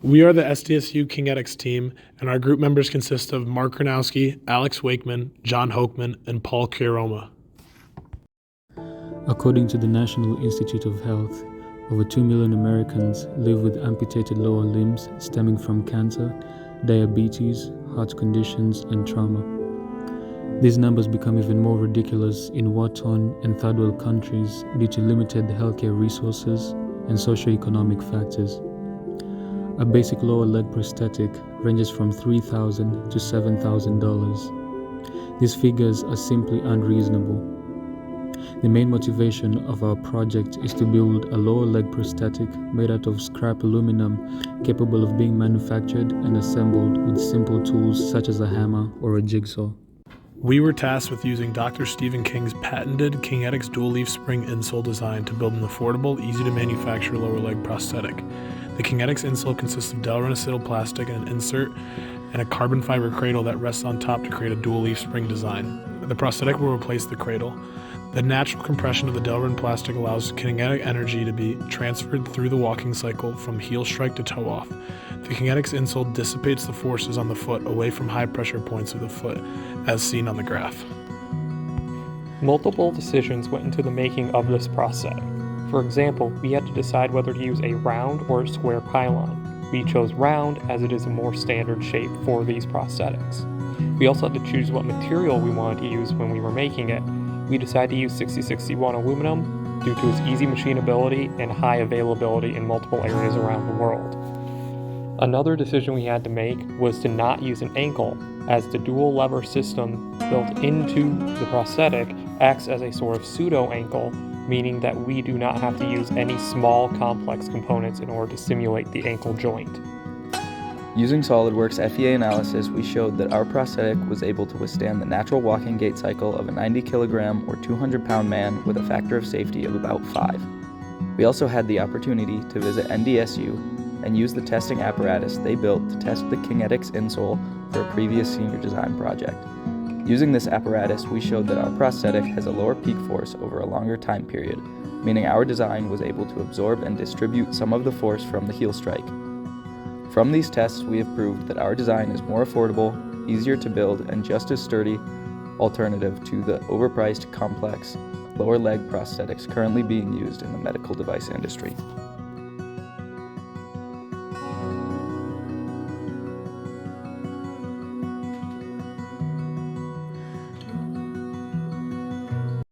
We are the SDSU Kingetics team, and our group members consist of Mark Kranowski, Alex Wakeman, John Hokeman, and Paul Chiaroma. According to the National Institute of Health, over 2 million Americans live with amputated lower limbs stemming from cancer, diabetes, heart conditions, and trauma. These numbers become even more ridiculous in war-torn and third-world countries due to limited healthcare resources and socio-economic factors. A basic lower leg prosthetic ranges from $3,000 to $7,000. These figures are simply unreasonable. The main motivation of our project is to build a lower leg prosthetic made out of scrap aluminum capable of being manufactured and assembled with simple tools such as a hammer or a jigsaw. We were tasked with using Dr. Stephen King's patented Kingetics dual leaf spring insole design to build an affordable, easy-to-manufacture lower leg prosthetic. The Kingetics insole consists of Delrin acetyl plastic and an insert and a carbon fiber cradle that rests on top to create a dual leaf spring design. The prosthetic will replace the cradle. The natural compression of the Delrin plastic allows kinetic energy to be transferred through the walking cycle from heel strike to toe off. The Kingetics insole dissipates the forces on the foot away from high pressure points of the foot, as seen on the graph. Multiple decisions went into the making of this prosthetic. For example, we had to decide whether to use a round or a square pylon. We chose round as it is a more standard shape for these prosthetics. We also had to choose what material we wanted to use when we were making it. We decided to use 6061 aluminum due to its easy machinability and high availability in multiple areas around the world. Another decision we had to make was to not use an ankle, as the dual lever system built into the prosthetic acts as a sort of pseudo ankle, meaning that we do not have to use any small complex components in order to simulate the ankle joint. Using SOLIDWORKS FEA analysis, we showed that our prosthetic was able to withstand the natural walking gait cycle of a 90 kilogram or 200 pound man with a factor of safety of about 5. We also had the opportunity to visit NDSU and use the testing apparatus they built to test the Kingetics insole for a previous senior design project. Using this apparatus, we showed that our prosthetic has a lower peak force over a longer time period, meaning our design was able to absorb and distribute some of the force from the heel strike. From these tests, we have proved that our design is more affordable, easier to build, and just as sturdy alternative to the overpriced, complex, lower leg prosthetics currently being used in the medical device industry.